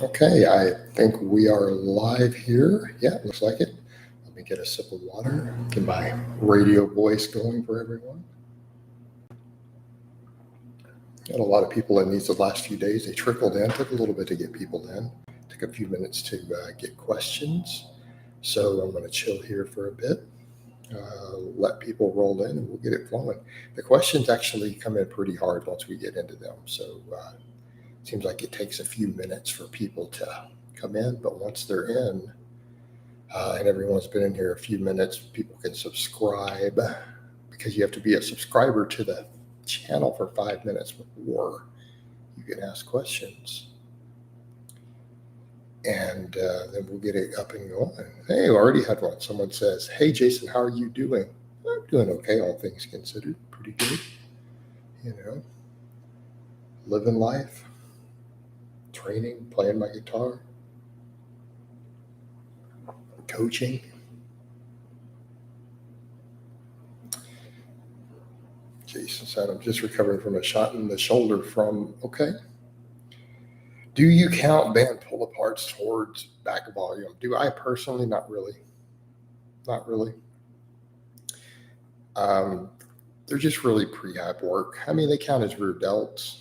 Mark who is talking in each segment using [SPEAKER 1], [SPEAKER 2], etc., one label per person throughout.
[SPEAKER 1] Okay, I think we are live here. Yeah, looks like it. Let me get a sip of water, get my radio voice going for everyone. Got a lot of people in these the last few days. They trickled in, took a little bit to get people in, took a few minutes to get questions. So I'm going to chill here for a bit, let people roll in, and we'll get it flowing. The questions actually come in pretty hard once we get into them. So it seems like it takes a few minutes for people to come in, but once they're in, and everyone's been in here a few minutes, people can subscribe because you have to be a subscriber to the channel for 5 minutes before you can ask questions. And then we'll get it up and going. Hey, we already had one. Someone says, "Hey, Jason, how are you doing?" I'm doing okay, all things considered. Pretty good. Living life, training, playing my guitar, coaching. Jason said, "I'm just recovering from a shot in the shoulder from," okay. Do you count band pull aparts towards back volume? Do I personally? Not really. Not really. They're just really prehab work. I mean, they count as rear delts,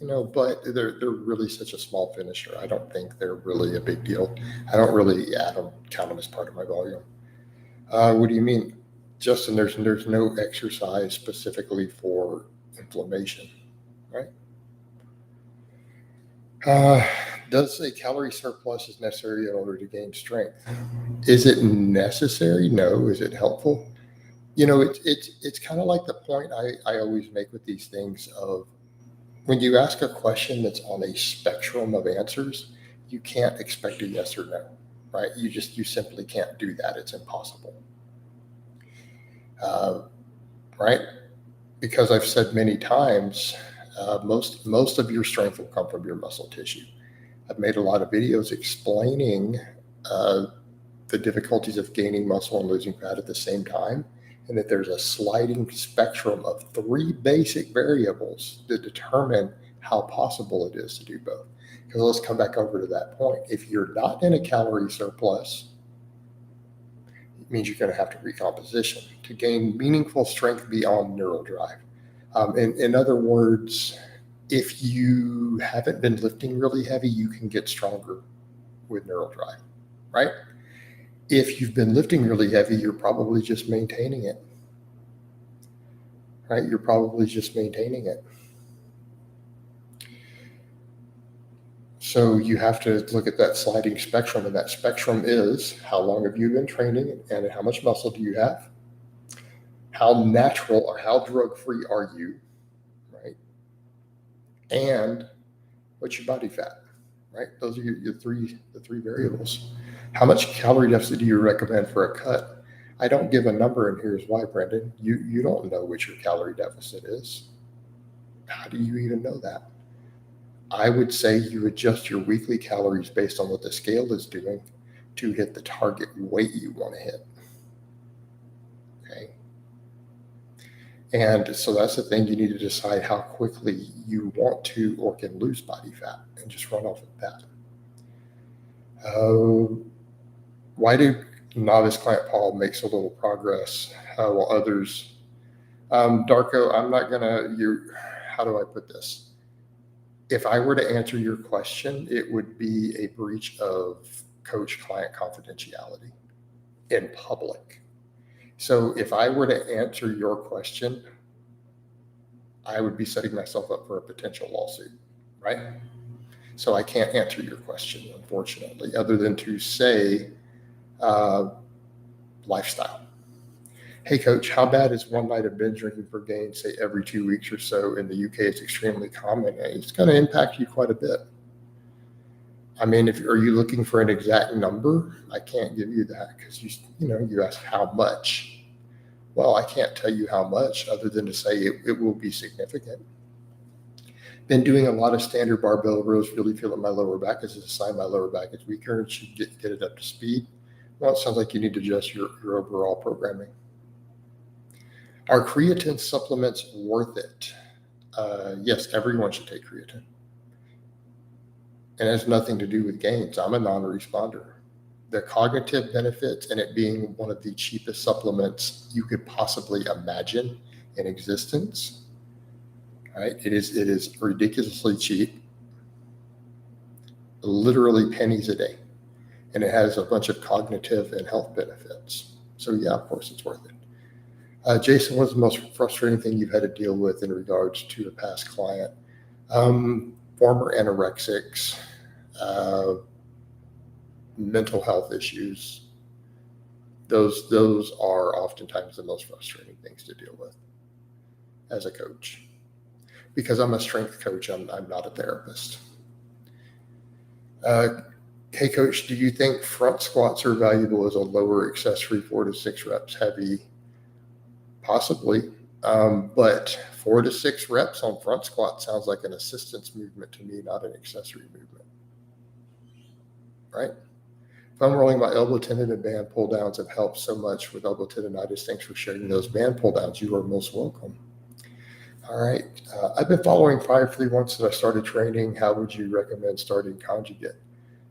[SPEAKER 1] but they're really such a small finisher. I don't think they're really a big deal. I don't really count them as part of my volume. What do you mean, Justin? There's no exercise specifically for inflammation, right? Does a calorie surplus is necessary in order to gain strength? Is it necessary? No. Is it helpful? It's kind of like the point I always make with these things of when you ask a question that's on a spectrum of answers, you can't expect a yes or no, right? You simply can't do that. It's impossible, right? Because I've said many times, most of your strength will come from your muscle tissue. I've made a lot of videos explaining the difficulties of gaining muscle and losing fat at the same time, and that there's a sliding spectrum of 3 basic variables that determine how possible it is to do both. Because let's come back over to that point. If you're not in a calorie surplus, it means you're going to have to recomposition to gain meaningful strength beyond neural drive. In other words, if you haven't been lifting really heavy, you can get stronger with neural drive, right? If you've been lifting really heavy, you're probably just maintaining it, right? You're probably just maintaining it. So you have to look at that sliding spectrum, and that spectrum is how long have you been training and how much muscle do you have? How natural or how drug-free are you, right? And what's your body fat, right? Those are the three variables. How much calorie deficit do you recommend for a cut? I don't give a number, and here's why, Brendan. You don't know what your calorie deficit is. How do you even know that? I would say you adjust your weekly calories based on what the scale is doing to hit the target weight you want to hit. Okay. And so that's the thing. You need to decide how quickly you want to or can lose body fat and just run off of that. Why do novice client Paul makes a little progress while others? Darko, I'm not going to, how do I put this? If I were to answer your question, it would be a breach of coach-client confidentiality in public. So if I were to answer your question, I would be setting myself up for a potential lawsuit, right? So I can't answer your question, unfortunately, other than to say lifestyle. Hey, coach, how bad is one night of binge drinking for gain, say every 2 weeks or so? In the UK, it's extremely common. It's going to impact you quite a bit. I mean, are you looking for an exact number? I can't give you that because you asked how much. Well, I can't tell you how much other than to say it will be significant. Been doing a lot of standard barbell rows, really feel that my lower back is a sign my lower back is weaker and should get it up to speed. Well, it sounds like you need to adjust your overall programming. Are creatine supplements worth it? Yes, everyone should take creatine. and it has nothing to do with gains. I'm a non-responder. The cognitive benefits and it being one of the cheapest supplements you could possibly imagine in existence, right? It is ridiculously cheap, literally pennies a day, and it has a bunch of cognitive and health benefits. So yeah, of course it's worth it. Jason, what's the most frustrating thing you've had to deal with in regards to a past client? Former anorexics, mental health issues. Those are oftentimes the most frustrating things to deal with as a coach, because I'm a strength coach. I'm not a therapist. Hey coach, do you think front squats are valuable as a lower accessory 4 to 6 reps heavy? Possibly. But 4 to 6 reps on front squat sounds like an assistance movement to me, not an accessory movement. Right? If I'm rolling my elbow tendon and band pull downs have helped so much with elbow tendonitis. Thanks for sharing those band pull downs. You are most welcome. All right. I've been following Firefly since I started training. How would you recommend starting conjugate?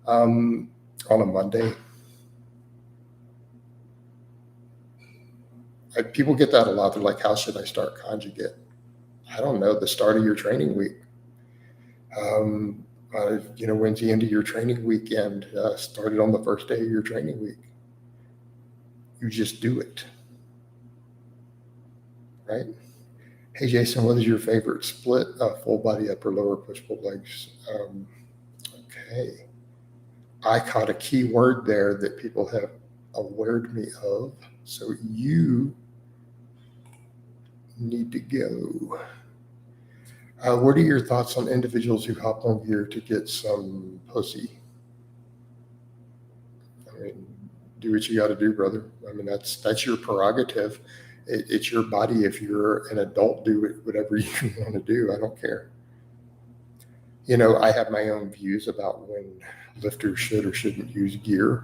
[SPEAKER 1] On a Monday. People get that a lot. They're like, how should I start conjugate? I don't know, the start of your training week. When's the end of your training weekend? Started on the first day of your training week. You just do it. Right? Hey, Jason, what is your favorite split? Full body, upper, lower, push-pull legs. Okay. I caught a key word there that people have awared me of. So you need to go. What are your thoughts on individuals who hop on gear to get some pussy? I mean, do what you got to do, brother. I mean, that's your prerogative. It's your body. If you're an adult, do whatever you want to do. I don't care. I have my own views about when lifters should or shouldn't use gear.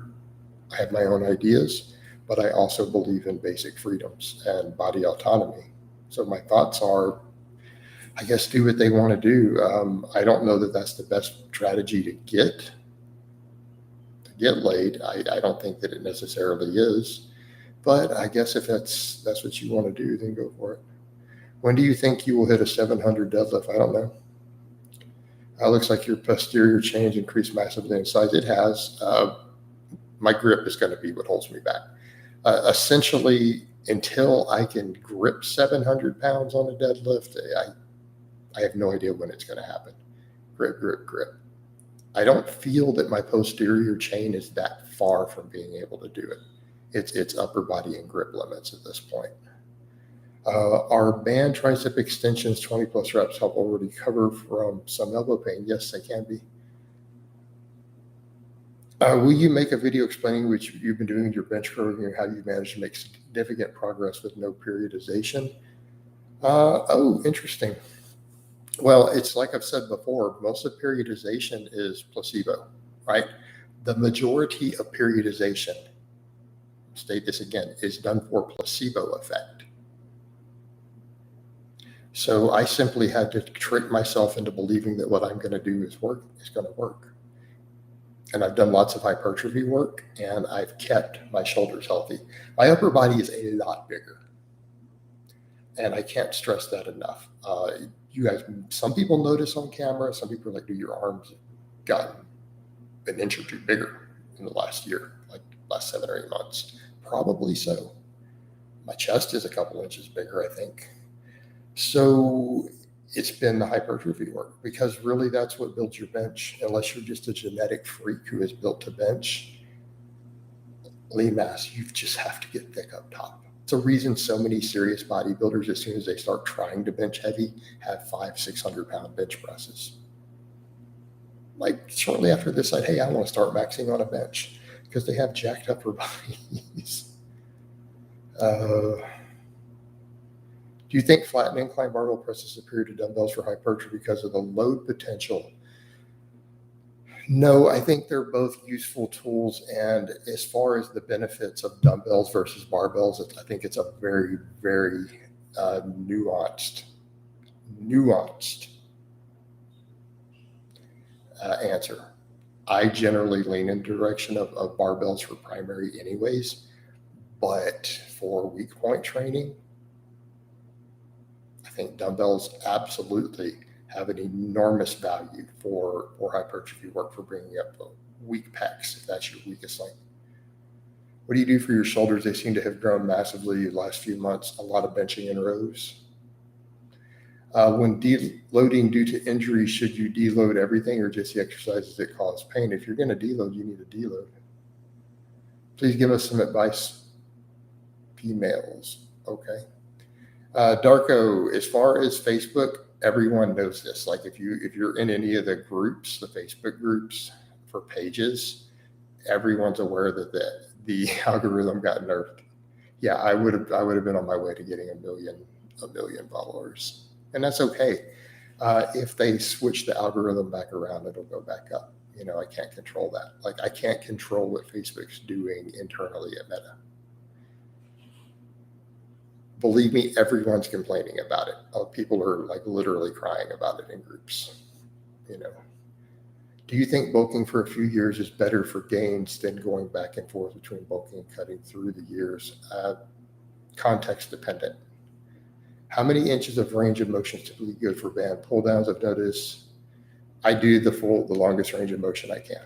[SPEAKER 1] I have my own ideas, but I also believe in basic freedoms and body autonomy. So my thoughts are, I guess, do what they want to do. I don't know that that's the best strategy to get laid. I don't think that it necessarily is, but I guess if that's what you want to do, then go for it. When do you think you will hit a 700 deadlift? I don't know. Looks like your posterior chain increased massively in size. It has. My grip is going to be what holds me back. Essentially, until I can grip 700 pounds on a deadlift, I have no idea when it's going to happen. Grip, grip, grip. I don't feel that my posterior chain is that far from being able to do it. It's upper body and grip limits at this point. Our band tricep extensions 20 plus reps help already recover from some elbow pain? Yes, they can be. Will you make a video explaining what you've been doing in your bench program and how you've managed to make significant progress with no periodization? Interesting. Well, it's like I've said before, most of periodization is placebo, right? The majority of periodization, state this again, is done for placebo effect. So I simply had to trick myself into believing that what I'm going to do is going to work. And I've done lots of hypertrophy work, and I've kept my shoulders healthy. My upper body is a lot bigger, and I can't stress that enough. You guys, some people notice on camera. Some people are like, "Dude, your arms have gotten an inch or two bigger in the last year, like last 7 or 8 months." Probably so. My chest is a couple inches bigger, I think. So it's been the hypertrophy work, because really that's what builds your bench. Unless you're just a genetic freak who is built to bench lean mass, you just have to get thick up top. It's a reason so many serious bodybuilders, as soon as they start trying to bench heavy, have 500-600 pound bench presses. Like shortly after this, hey, I want to start maxing on a bench, because they have jacked upper bodies. Do you think flat and incline barbell press is superior to dumbbells for hypertrophy because of the load potential? No, I think they're both useful tools. And as far as the benefits of dumbbells versus barbells, I think it's a very, very nuanced answer. I generally lean in the direction of barbells for primary anyways, but for weak point training, I think dumbbells absolutely have an enormous value for hypertrophy work, for bringing up weak pecs, if that's your weakest link. What do you do for your shoulders? They seem to have grown massively the last few months. A lot of benching in rows. When deloading due to injury, should you deload everything or just the exercises that cause pain? If you're going to deload, you need to deload. Please give us some advice. Females. Okay. Darko, as far as Facebook, everyone knows this. Like if you're in any of the groups, the Facebook groups for pages, everyone's aware that the algorithm got nerfed. Yeah, I would have been on my way to getting a million followers, and that's okay. If they switch the algorithm back around, it'll go back up. I can't control that. Like I can't control what Facebook's doing internally at Meta. Believe me, everyone's complaining about it. People are like literally crying about it in groups. Do you think bulking for a few years is better for gains than going back and forth between bulking and cutting through the years? Context dependent. How many inches of range of motion is typically good for band pull downs? I've noticed I do the longest range of motion I can.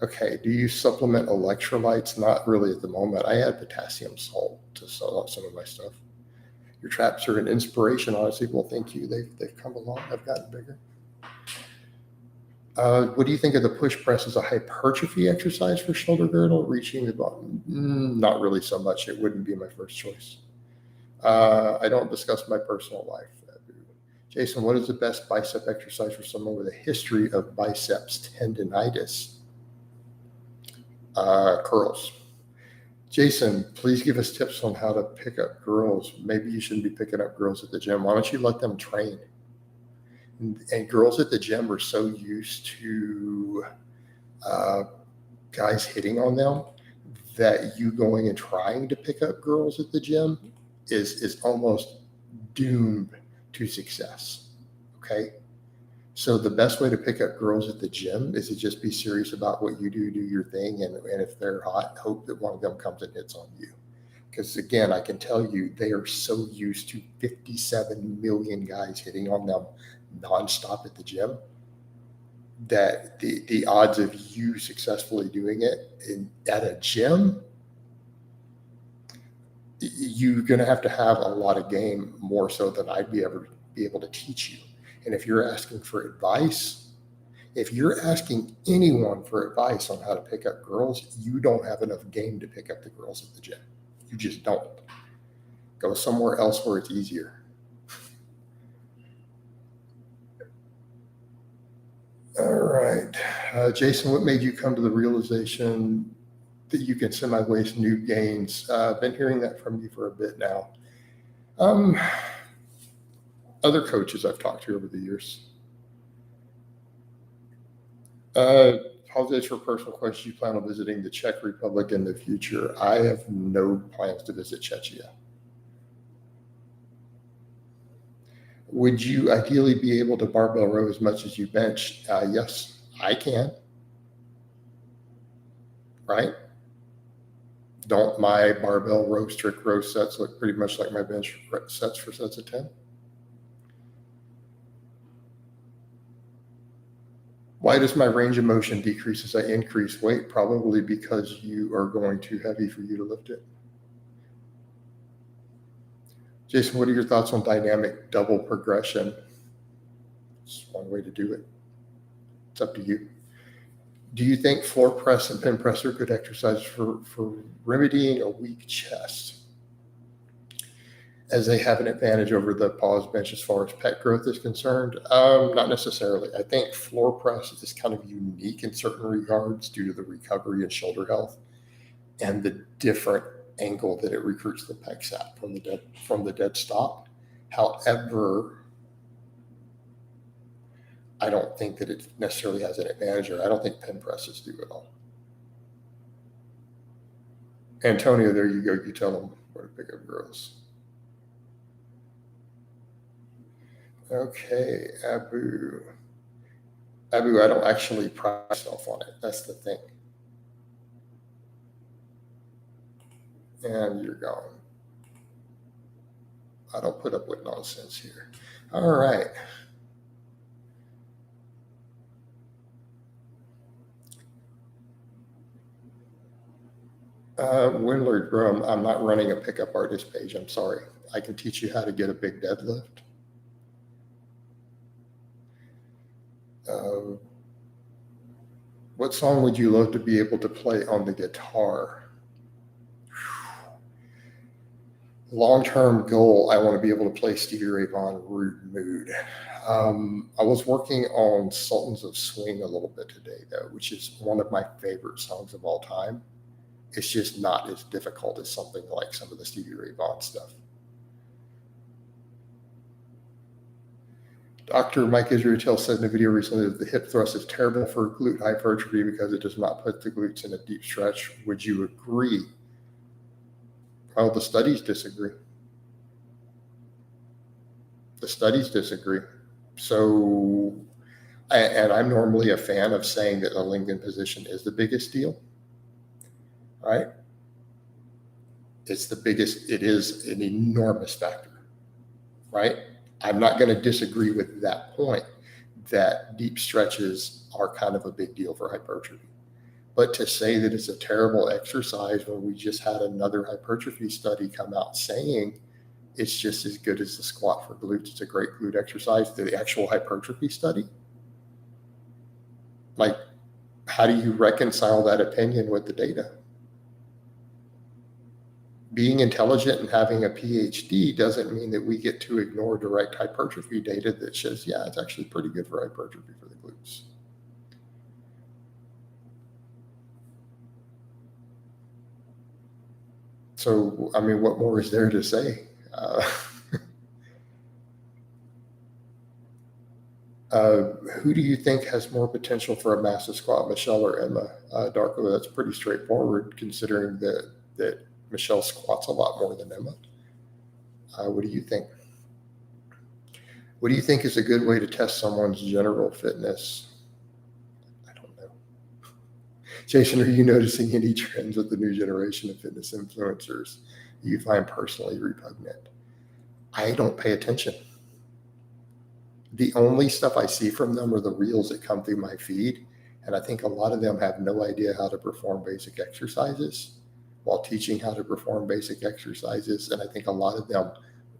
[SPEAKER 1] Okay, do you supplement electrolytes? Not really at the moment. I add potassium salt to some of my stuff. Your traps are an inspiration, honestly. Well, thank you. They've come along. I've gotten bigger. What do you think of the push press as a hypertrophy exercise for shoulder girdle, reaching the bottom? Not really so much. It wouldn't be my first choice. I don't discuss my personal life. Jason, what is the best bicep exercise for someone with a history of biceps tendonitis? Curls. Jason, please give us tips on how to pick up girls. Maybe you shouldn't be picking up girls at the gym. Why don't you let them train? And girls at the gym are so used to guys hitting on them that you going and trying to pick up girls at the gym is almost doomed to success. Okay. So the best way to pick up girls at the gym is to just be serious about what you do your thing. And if they're hot, hope that one of them comes and hits on you. Because again, I can tell you, they are so used to 57 million guys hitting on them nonstop at the gym that the odds of you successfully doing it at a gym, you're going to have a lot of game, more so than I'd be able to teach you. And if you're asking for advice, if you're asking anyone for advice on how to pick up girls, you don't have enough game to pick up the girls at the gym. You just don't. Go somewhere else where it's easier. All right. Jason, what made you come to the realization that you can semi-waste new gains? I've been hearing that from you for a bit now. Other coaches I've talked to over the years. Apologize for personal questions. You plan on visiting the Czech Republic in the future? I have no plans to visit Czechia. Would you ideally be able to barbell row as much as you bench? Yes, I can. Right? Don't my barbell row strict row sets look pretty much like my bench sets for sets of 10? Why does my range of motion decrease as I increase weight? Probably because you are going too heavy for you to lift it. Jason, what are your thoughts on dynamic double progression? It's one way to do it. It's up to you. Do you think floor press and pin press are good exercises for remedying a weak chest, as they have an advantage over the pause bench as far as pec growth is concerned? Not necessarily. I think floor press is kind of unique in certain regards due to the recovery and shoulder health and the different angle that it recruits the pecs at from the dead stop. However, I don't think that it necessarily has an advantage, or I don't think pin presses do at all. Antonio, there you go. You tell them where to pick up girls. Okay, Abu. Abu, I don't actually pride myself on it. That's the thing. And you're gone. I don't put up with nonsense here. All right. Willard Brum, I'm not running a pickup artist page. I'm sorry. I can teach you how to get a big deadlift. What song would you love to be able to play on the guitar? Long-term goal, I want to be able to play Stevie Ray Vaughan Rude Mood. I was working on Sultans of Swing a little bit today, though, which is one of my favorite songs of all time. It's just not as difficult as something like some of the Stevie Ray Vaughan stuff. Dr. Mike Israel said in a video recently that the hip thrust is terrible for glute hypertrophy because it does not put the glutes in a deep stretch. Would you agree? Well, the studies disagree. The studies disagree. So, and I'm normally a fan of saying that the Lingam position is the biggest deal, right? It's the biggest, it is an enormous factor, right? I'm not going to disagree with that point that deep stretches are kind of a big deal for hypertrophy. But to say that it's a terrible exercise when we just had another hypertrophy study come out saying it's just as good as the squat for glutes, it's a great glute exercise, the actual hypertrophy study, like, how do you reconcile that opinion with the data? Being intelligent and having a PhD doesn't mean that we get to ignore direct hypertrophy data that says, yeah, it's actually pretty good for hypertrophy for the glutes. So, I mean, what more is there to say? Who do you think has more potential for a massive squat, Michelle or Emma? Darko, that's pretty straightforward considering that Michelle squats a lot more than Emma. What do you think? What do you think is a good way to test someone's general fitness? I don't know. Jason, are you noticing any trends with the new generation of fitness influencers you find personally repugnant? I don't pay attention. The only stuff I see from them are the reels that come through my feed. And I think a lot of them have no idea how to perform basic exercises while teaching how to perform basic exercises. And I think a lot of them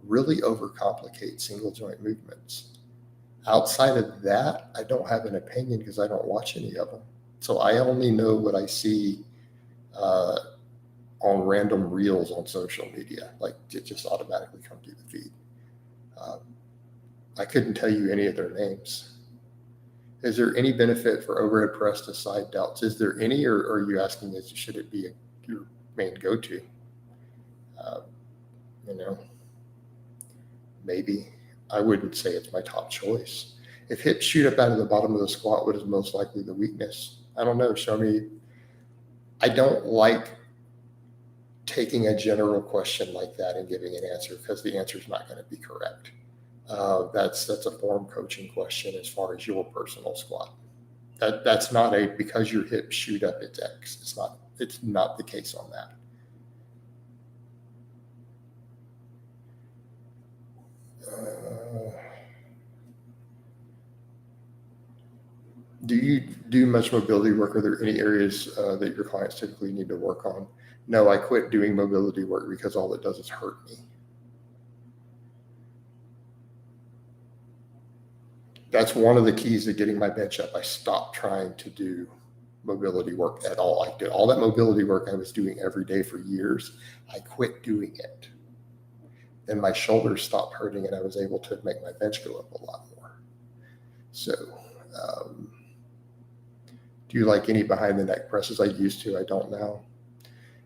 [SPEAKER 1] really overcomplicate single joint movements. Outside of that, I don't have an opinion because I don't watch any of them. So I only know what I see on random reels on social media, like it just automatically come through the feed. I couldn't tell you any of their names. Is there any benefit for overhead press to side delts? Is there any, or are you asking should it be your main go-to? Maybe. I wouldn't say it's my top choice. If hips shoot up out of the bottom of the squat, what is most likely the weakness? I don't know. Show me. I don't like taking a general question like that and giving an answer because the answer is not going to be correct. That's a form coaching question as far as your personal squat. That's not a because your hips shoot up it's X. It's not the case on that. Do you do much mobility work? Are there any areas that your clients typically need to work on? No, I quit doing mobility work because all it does is hurt me. That's one of the keys to getting my bench up. I stopped trying to do mobility work at all. I did all that mobility work I was doing every day for years. I quit doing it. Then my shoulders stopped hurting and I was able to make my bench go up a lot more. So, do you like any behind the neck presses? I used to, I don't now.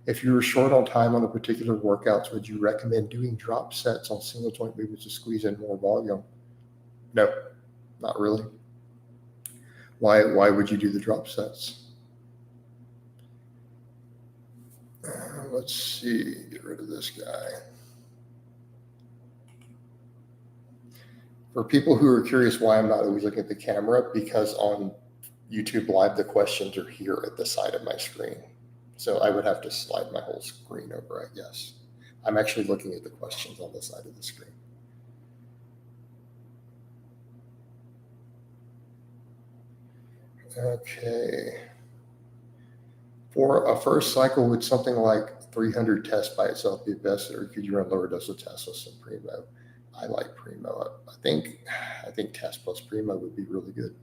[SPEAKER 1] If you were short on time on a particular workouts, would you recommend doing drop sets on single joint movements to squeeze in more volume? No, not really. Why would you do the drop sets? Let's see, get rid of this guy. For people who are curious why I'm not always looking at the camera, because on YouTube Live, the questions are here at the side of my screen. So I would have to slide my whole screen over, I guess. I'm actually looking at the questions on the side of the screen. Okay. For a first cycle, would something like 300 tests by itself be best, or could you run lower dose of test with some Primo? I like Primo. I think test plus Primo would be really good.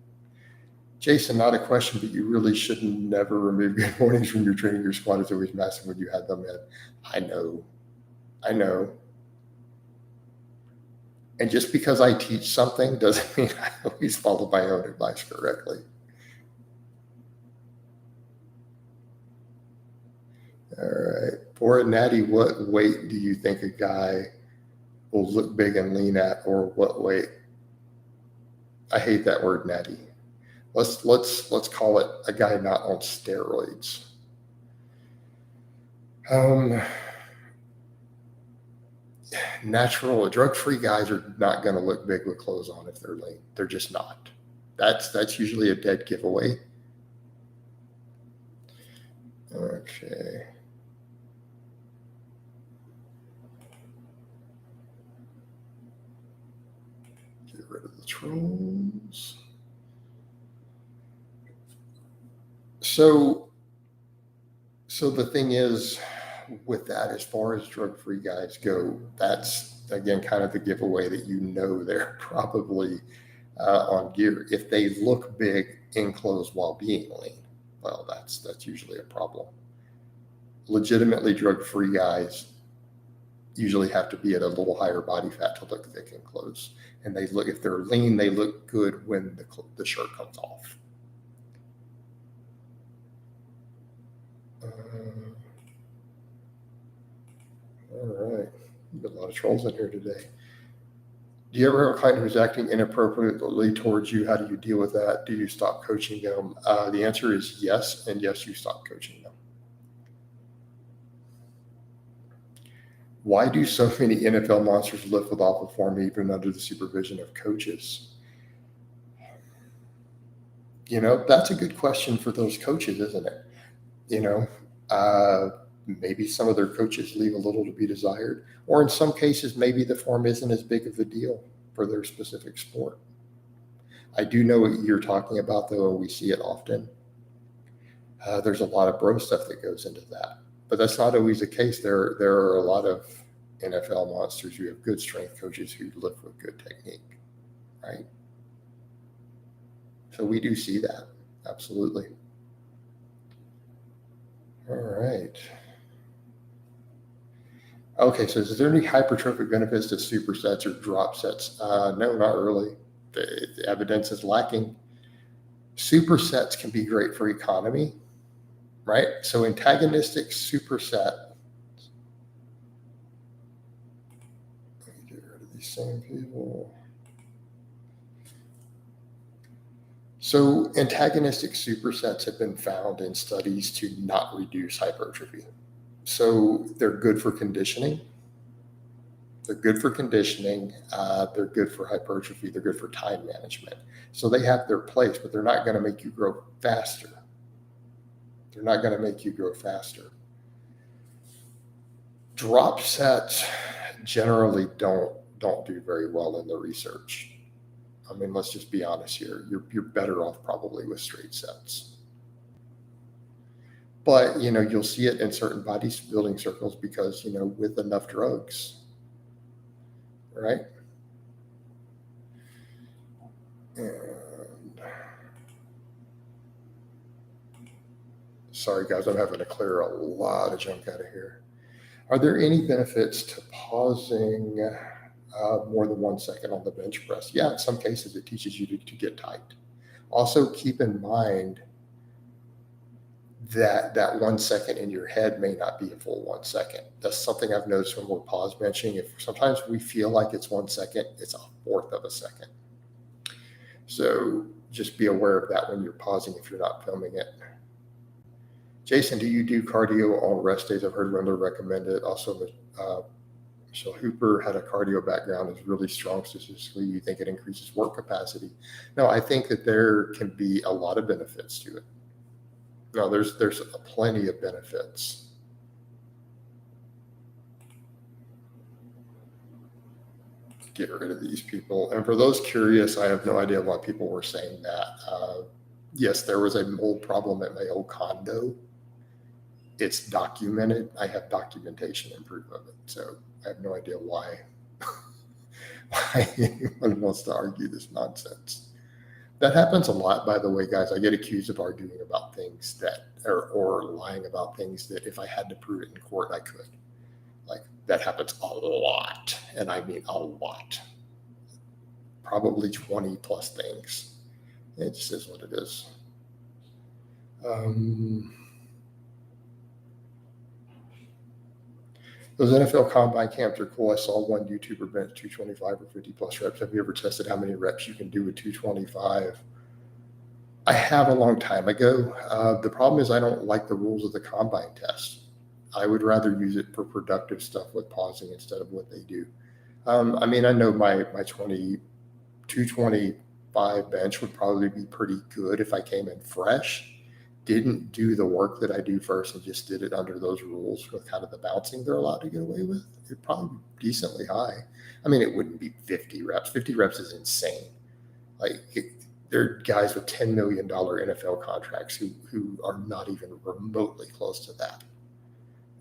[SPEAKER 1] Jason, not a question, but you really should never remove good mornings from your training. Your squat is always massive when you had them in. I know. And just because I teach something doesn't mean I always follow my own advice correctly. All right. For a natty, what weight do you think a guy will look big and lean at, or what weight? I hate that word natty. Let's call it a guy not on steroids. Natural, drug-free guys are not going to look big with clothes on if they're lean. They're just not. That's usually a dead giveaway. Okay. Get rid of the trolls. So the thing is, with that, as far as drug-free guys go, that's again kind of the giveaway that they're probably on gear. If they look big in clothes while being lean, well, that's usually a problem. Legitimately drug-free guys usually have to be at a little higher body fat to look thick in clothes, and if they're lean, they look good when the shirt comes off. All right. Got a lot of trolls in here today. Do you ever have a client who's acting inappropriately towards you? How do you deal with that? Do you stop coaching them? The answer is yes, and yes, you stop coaching them. Why do so many NFL monsters lift with awful form even under the supervision of coaches? That's a good question for those coaches, isn't it? Maybe some of their coaches leave a little to be desired, or in some cases, maybe the form isn't as big of a deal for their specific sport. I do know what you're talking about, though, and we see it often. There's a lot of bro stuff that goes into that, but that's not always the case. There are a lot of NFL monsters who have good strength coaches who lift with good technique, right? So we do see that, absolutely. All right. Okay, so is there any hypertrophic benefits to supersets or drop sets? No, not really. The evidence is lacking. Supersets can be great for economy, right? So antagonistic superset. Let me get rid of these same people. So antagonistic supersets have been found in studies to not reduce hypertrophy. So they're good for conditioning. They're good for hypertrophy. They're good for time management. So they have their place, but they're not going to make you grow faster. Drop sets generally don't do very well in the research. I mean, let's just be honest here. You're better off probably with straight sets. But, you'll see it in certain bodybuilding circles because, with enough drugs, right? And sorry, guys, I'm having to clear a lot of junk out of here. Are there any benefits to pausing more than 1 second on the bench press? Yeah, in some cases, it teaches you to get tight. Also, keep in mind that 1 second in your head may not be a full 1 second. That's something I've noticed when we're pause benching. If sometimes we feel like it's 1 second, it's a fourth of a second. So just be aware of that when you're pausing if you're not filming it. Jason, do you do cardio on rest days? I've heard Rendler recommend it. Also, So Hooper had a cardio background, is really strong statistically. You think it increases work capacity? No, I think that there can be a lot of benefits to it. No, there's plenty of benefits. Get rid of these people. And for those curious, I have no idea why people were saying that. Yes, there was a mold problem at my old condo. It's documented. I have documentation and proof of it. So I have no idea why anyone wants to argue this nonsense. That happens a lot, by the way, guys. I get accused of arguing about things that, or lying about things that if I had to prove it in court, I could. Like, that happens a lot, and I mean a lot. Probably 20 plus things. It just is what it is. Those NFL combine camps are cool. I saw one YouTuber bench 225 or 50 plus reps. Have you ever tested how many reps you can do with 225? I have a long time ago. The problem is I don't like the rules of the combine test. I would rather use it for productive stuff with pausing instead of what they do. I mean, I know my 225 bench would probably be pretty good if I came in fresh, didn't do the work that I do first and just did it under those rules with kind of the bouncing they're allowed to get away with. It'd probably be decently high. I mean, it wouldn't be 50 reps. 50 reps is insane. Like, there are guys with $10 million NFL contracts who are not even remotely close to that.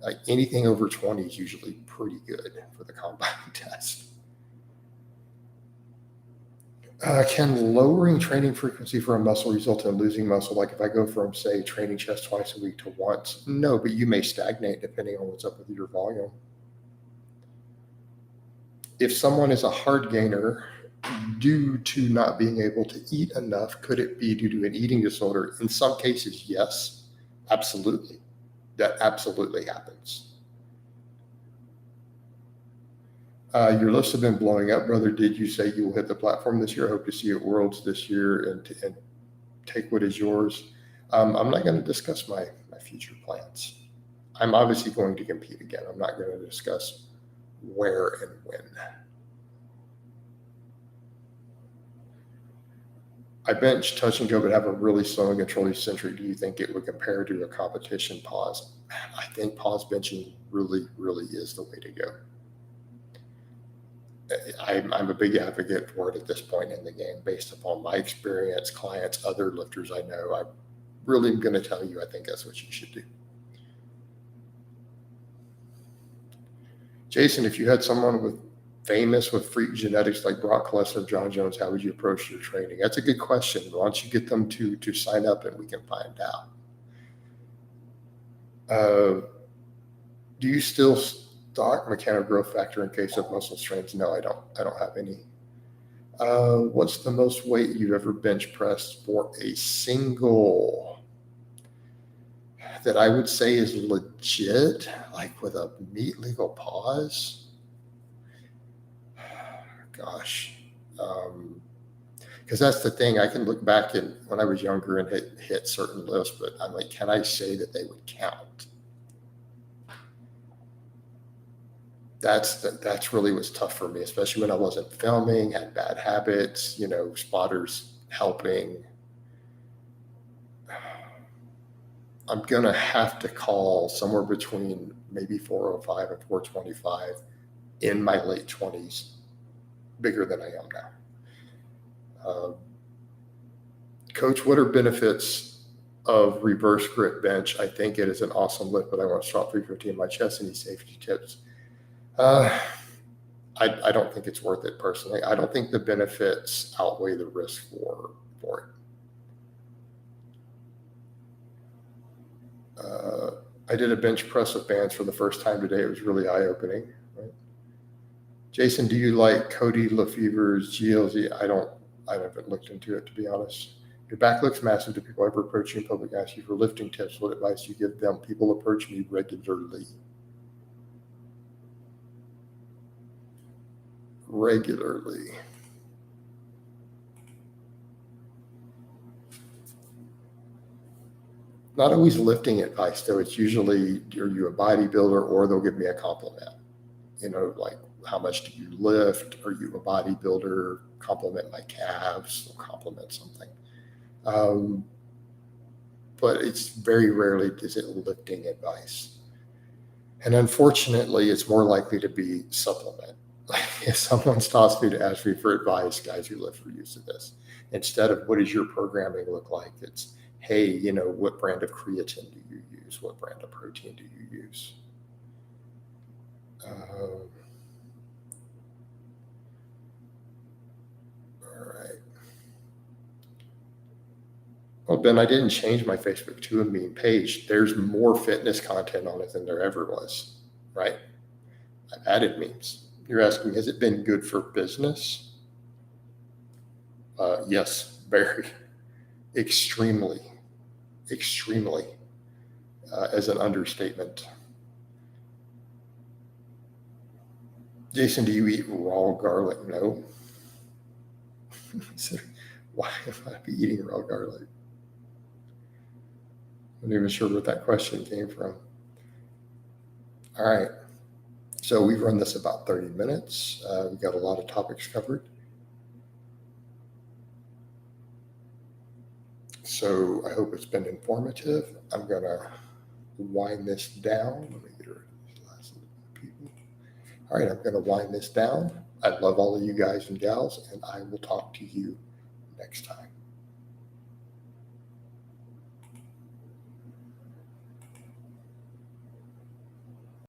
[SPEAKER 1] Like, anything over 20 is usually pretty good for the combine test. Can lowering training frequency for a muscle result in losing muscle? Like if I go from, say, training chest twice a week to once? No, but you may stagnate depending on what's up with your volume. If someone is a hard gainer due to not being able to eat enough, could it be due to an eating disorder? In some cases, yes, absolutely. That absolutely happens. Your lists have been blowing up, brother. Did you say you will hit the platform this year? I hope to see you at Worlds this year and take what is yours. I'm not going to discuss my future plans. I'm obviously going to compete again. I'm not going to discuss where and when. I bench, touch, and go, but have a really slow and controlled eccentric. Do you think it would compare to a competition pause? I think pause benching really, really is the way to go. I'm a big advocate for it at this point in the game, based upon my experience, clients, other lifters I know. I really am going to tell you, I think that's what you should do. Jason, if you had someone famous with freak genetics like Brock Lesnar, John Jones, how would you approach your training? That's a good question. Why don't you get them to sign up and we can find out. Do you still stock mechanical growth factor in case of muscle strains? No, I don't have any. What's the most weight you've ever bench pressed for a single that I would say is legit, like with a meat legal pause? Gosh. Because that's the thing. I can look back and when I was younger and hit certain lifts, but I'm like, can I say that they would count? That's really what's tough for me, especially when I wasn't filming, had bad habits, spotters helping. I'm going to have to call somewhere between maybe 405 and 425 in my late 20s, bigger than I am now. Coach, what are benefits of reverse grip bench? I think it is an awesome lift, but I want to drop 350 in my chest. Any safety tips? I don't think it's worth it personally. I don't think the benefits outweigh the risk for it. I did a bench press with bands for the first time today. It was really eye-opening. Right? Jason, do you like Cody Lefever's GLZ? I haven't looked into it, to be honest. Your back looks massive. Do people ever approach you in public, ask you for lifting tips? What advice do you give them? People approach me regularly. Not always lifting advice, though. It's usually, are you a bodybuilder, or they'll give me a compliment. like how much do you lift? Are you a bodybuilder? Compliment my calves or compliment something. But it's very rarely is it lifting advice. And unfortunately, it's more likely to be supplement. If someone stops me to ask me for advice, guys who lift are used to this. Instead of what does your programming look like? It's, hey, what brand of creatine do you use? What brand of protein do you use? All right. Well, Ben, I didn't change my Facebook to a meme page. There's more fitness content on it than there ever was, right? I've added memes. You're asking, has it been good for business? Yes, very, extremely, extremely, as an understatement. Jason, do you eat raw garlic? No. Why would I be eating raw garlic? I'm not even sure what that question came from. All right. So we've run this about 30 minutes. We've got a lot of topics covered. So I hope it's been informative. I'm going to wind this down. Let me get rid of these last people. All right, I'm going to wind this down. I love all of you guys and gals, and I will talk to you next time.